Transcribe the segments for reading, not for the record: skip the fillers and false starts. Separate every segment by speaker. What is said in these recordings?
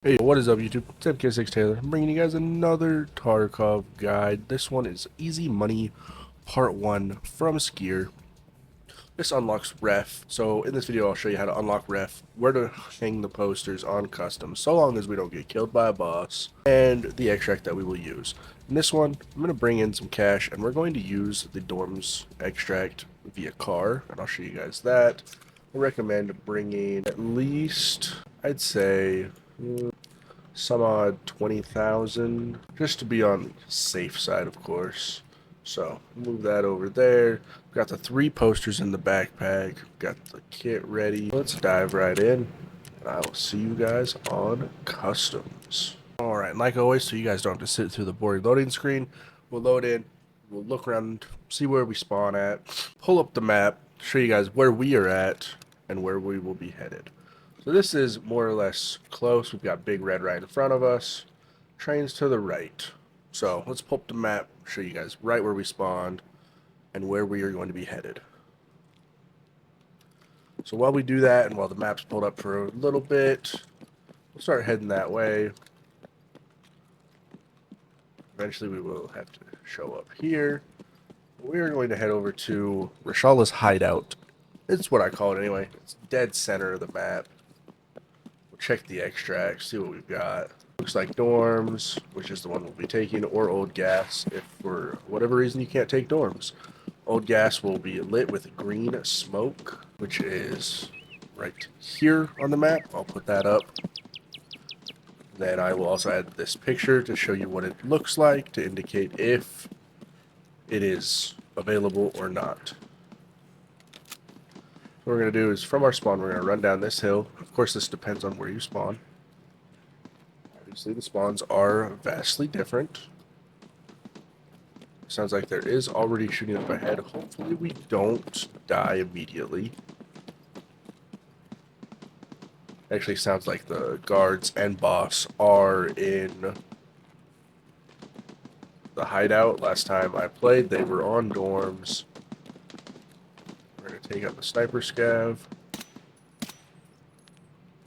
Speaker 1: Hey, what is up YouTube? It's MK6 Taylor. I'm bringing you guys another Tarkov guide. This one is Easy Money Part 1 from Skier. This unlocks ref. So in this video I'll show you how to unlock ref, where to hang the posters on custom, so long as we don't get killed by a boss, and the extract that we will use. In this one, I'm going to bring in some cash, and we're going to use the dorms extract via car, and I'll show you guys that. I recommend bringing at least, I'd say, some odd 20,000, just to be on the safe side, of course. So move that over there. Got the 3 posters in the backpack. Got the kit ready. Let's dive right in, and I will see you guys on customs. Alright, and like always, so you guys don't have to sit through the boring loading screen, we'll load in, we'll look around, see where we spawn at, pull up the map, show you guys where we are at, and where we will be headed. So this is more or less close. We've got Big Red right in front of us, trains to the right. So let's pull up the map, show you guys right where we spawned and where we are going to be headed. So while we do that, and while the map's pulled up for a little bit, we'll start heading that way. Eventually we will have to show up here. We are going to head over to Rashala's hideout. It's what I call it anyway. It's dead center of the map. Check the extract, see what we've got. Looks like dorms, which is the one we'll be taking, or old gas, if for whatever reason you can't take dorms. Old gas will be lit with green smoke, which is right here on the map. I'll put that up. Then I will also add this picture to show you what it looks like, to indicate if it is available or not. What we're going to do is, from our spawn, we're going to run down this hill. Of course, this depends on where you spawn. Obviously, the spawns are vastly different. Sounds like there is already shooting up ahead. Hopefully, we don't die immediately. Actually, sounds like the guards and boss are in the hideout. Last time I played, they were on dorms. We're going to take out the sniper scav.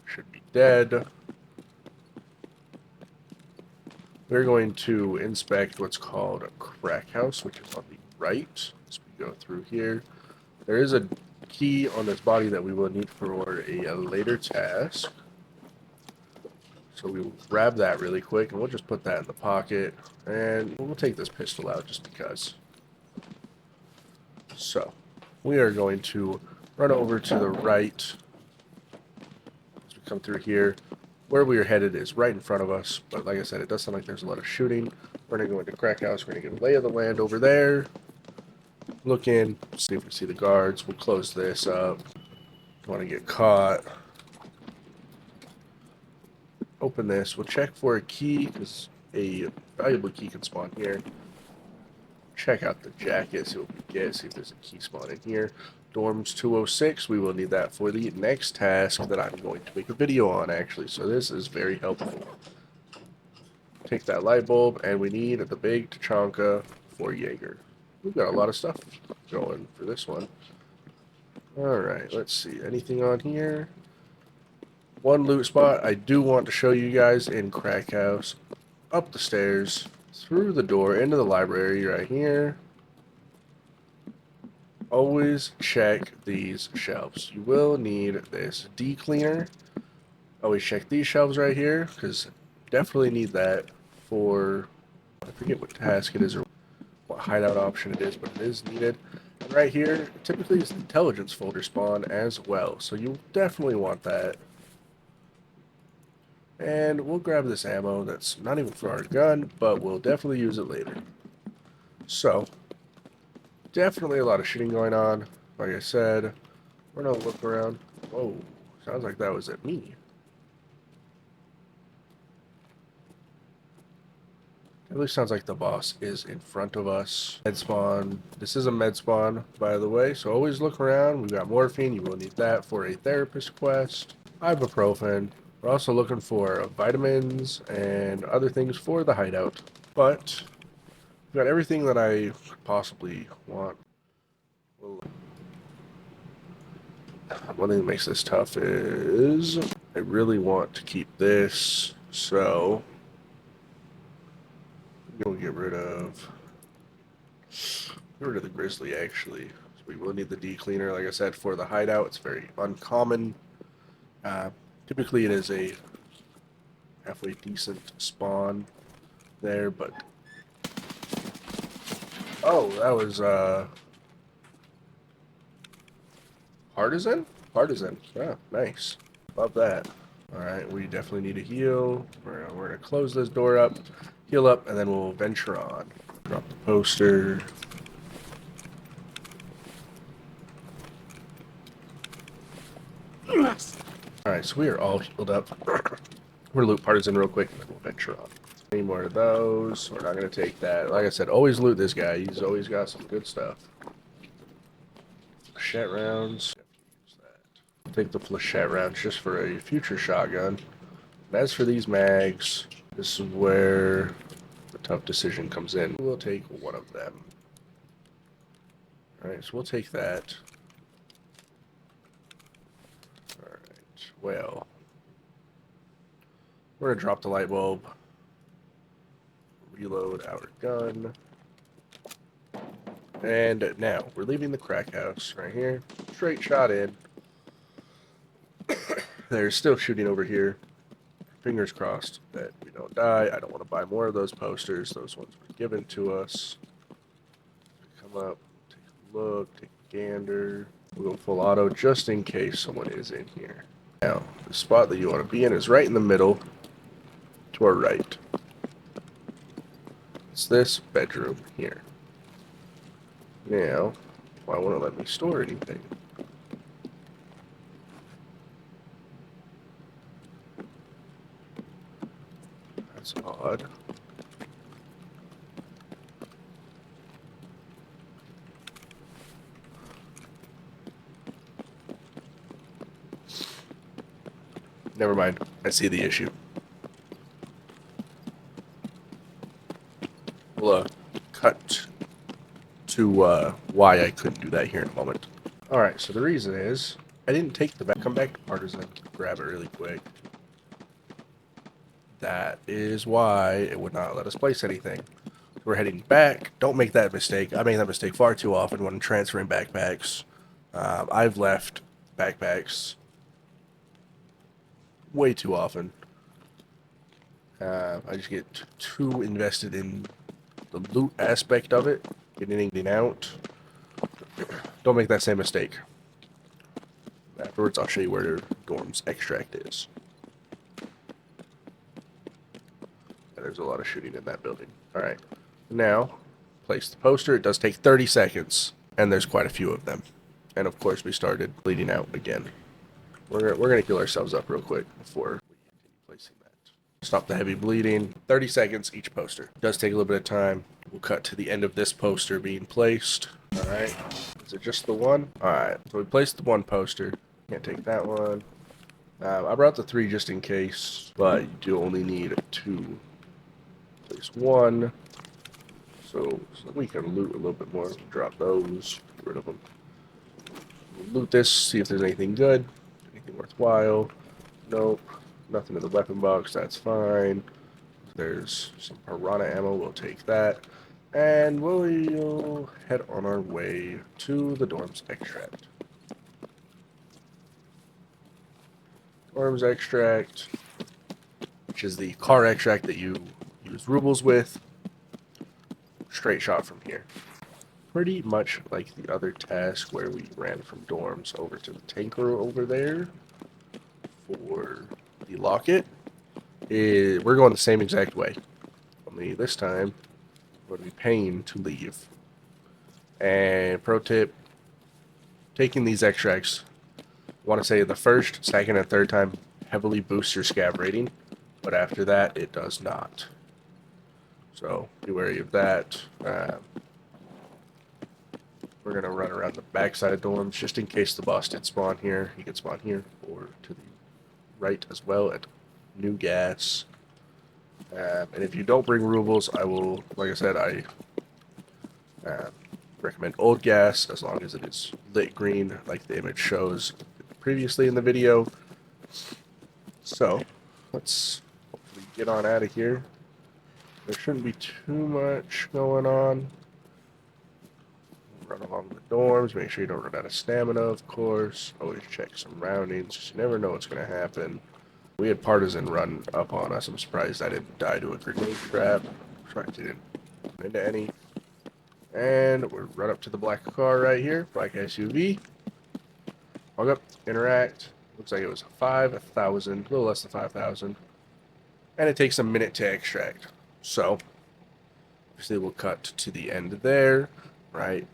Speaker 1: Should be dead. We're going to inspect what's called a crack house, which is on the right as we go through here. There is a key on this body that we will need for a later task. So we will grab that really quick, and we'll just put that in the pocket. And we'll take this pistol out just because. So we are going to run over to the right as we come through here. Where we are headed is right in front of us, but like I said, it does sound like there's a lot of shooting. We're going to go into Crack House. We're going to get a lay of the land over there. Look in, see if we see the guards. We'll close this up. Don't want to get caught. Open this. We'll check for a key, because a valuable key can spawn here. Check out the jacket, see what we get, see if there's a key spawn in here. Dorms 206, we will need that for the next task that I'm going to make a video on, actually, so this is very helpful. Take that light bulb, and we need the big Tachanka for Jaeger. We've got a lot of stuff going for this one. Alright, let's see, anything on here? One loot spot I do want to show you guys in Crack House. Up the stairs, through the door, into the library right here. Always check these shelves. You will need this D-cleaner. Always check these shelves right here, because definitely need that for, I forget what task it is or what hideout option it is, but it is needed. And right here, typically is the intelligence folder spawn as well, so you'll definitely want that. And we'll grab this ammo that's not even for our gun, but we'll definitely use it later. So, definitely a lot of shooting going on. Like I said, we're gonna look around. Whoa, sounds like that was at me. At least sounds like the boss is in front of us. Med spawn. This is a med spawn, by the way, so always look around. We've got morphine. You will need that for a therapist quest. Ibuprofen. We're also looking for vitamins and other things for the hideout. But we've got everything that I could possibly want. One thing that makes this tough is I really want to keep this So we'll get rid of the grizzly actually. So we will need the D-cleaner, like I said, for the hideout. It's very uncommon. Typically it is a halfway decent spawn there, but oh, that was Partisan? Partisan. Yeah, nice. Love that. Alright, we definitely need a heal. We're gonna close this door up, heal up, and then we'll venture on. Drop the poster. Alright, so we are all healed up. We're gonna loot Partisan real quick, and then we'll venture on. Any more of those? We're not gonna take that. Like I said, always loot this guy. He's always got some good stuff. Flechette rounds. Take the flechette rounds just for a future shotgun. And as for these mags, this is where the tough decision comes in. We'll take one of them. Alright, so we'll take that. Alright, well. We're going to drop the light bulb. Reload our gun. And now, we're leaving the crack house right here. Straight shot in. There's still shooting over here. Fingers crossed that we don't die. I don't want to buy more of those posters. Those ones were given to us. Come up, take a look, take a gander. We'll go full auto just in case someone is in here. Now, the spot that you want to be in is right in the middle to our right. It's this bedroom here. Now, why won't it let me store anything? That's odd. Never mind. I see the issue. We'll cut to why I couldn't do that here in a moment. Alright, so the reason is I didn't take the back. Come back to Partisan. Grab it really quick. That is why it would not let us place anything. We're heading back. Don't make that mistake. I make that mistake far too often when transferring backpacks. I've left backpacks way too often. I just get too invested in the loot aspect of it, getting anything out. Don't make that same mistake. Afterwards, I'll show you where Dorm's extract is. There's a lot of shooting in that building. Alright, now, place the poster. It does take 30 seconds, and there's quite a few of them. And of course, we started bleeding out again. We're going to heal ourselves up real quick before we continue placing that. Stop the heavy bleeding. 30 seconds each poster. It does take a little bit of time. We'll cut to the end of this poster being placed. Alright, is it just the one? Alright, so we placed the one poster. Can't take that one. I brought the 3 just in case, but you do only need 2. Place 1, so we can loot a little bit more. Drop those, get rid of them. We'll loot this, see if there's anything good, anything worthwhile. Nope, nothing in the weapon box, that's fine. There's some piranha ammo, we'll take that. And we'll head on our way to the Dorm's extract. Dorm's extract, which is the car extract that you use rubles with. Straight shot from here. Pretty much like the other task where we ran from dorms over to the tanker over there for the locket. We're going the same exact way. Only this time, we're going to be paying to leave. And pro tip, taking these extracts, I want to say the first, second, and third time heavily boosts your scav rating, but after that, it does not. So be wary of that. We're going to run around the backside of dorms just in case the boss did spawn here. He could spawn here or to the right as well at new gas. And if you don't bring rubles, I will, like I said, I recommend old gas as long as it is lit green like the image shows previously in the video. So let's hopefully get on out of here. There shouldn't be too much going on. Run along the dorms, make sure you don't run out of stamina, of course. Always check surroundings, because you never know what's going to happen. We had Partisan run up on us. I'm surprised I didn't die to a grenade trap. Sorry, I didn't run into any. And we're right up to the black car right here. Black SUV. Walk up, interact. Looks like it was 5,000, a little less than 5,000. And it takes a minute to extract. So, obviously we'll cut to the end there, right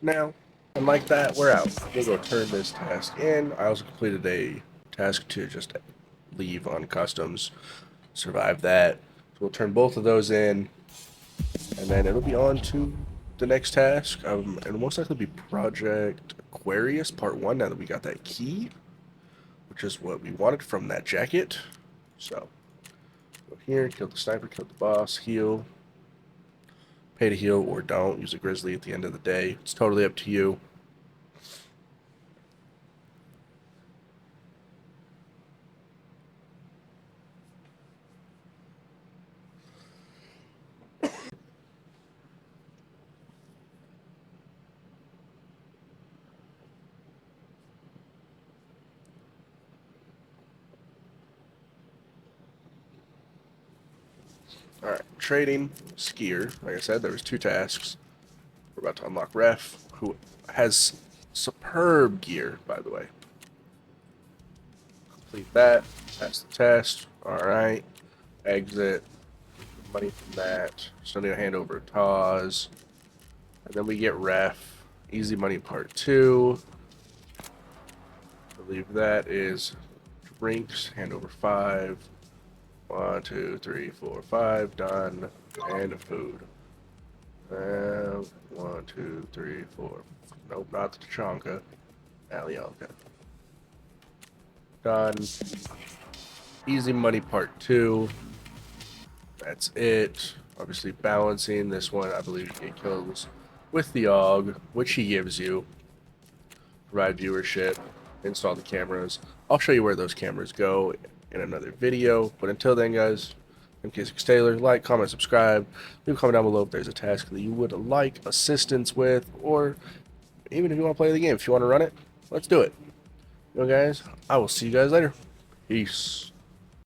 Speaker 1: now. And like that, we're out. We'll go turn this task in. I also completed a task to just leave on customs. Survive that. So we'll turn both of those in. And then it'll be on to the next task. It'll most likely be Project Aquarius Part 1 now that we got that key. Which is what we wanted from that jacket. So, go here, kill the sniper, kill the boss, heal. Pay to heal or don't. Use a grizzly at the end of the day. It's totally up to you. Alright, trading skier. Like I said, there was 2 tasks. We're about to unlock Ref, who has superb gear, by the way. Complete that. Pass the test. Alright. Exit. Money from that. Still need to hand over Taz. And then we get Ref. Easy money part 2. I believe that is drinks. Hand over 5. 1, 2, 3, 4, 5. Done. And food. 1, 2, 3, 4. Nope, not the Tachanka. Alyonka. Done. Easy money part 2. That's it. Obviously balancing this one. I believe you get kills with the AUG, which he gives you. Provide viewership. Install the cameras. I'll show you where those cameras go in another video. But until then, guys, PMC Taylor, like, comment, subscribe. Leave a comment down below if there's a task that you would like assistance with, or even if you want to play the game. If you want to run it, let's do it. You know, guys, I will see you guys later. Peace.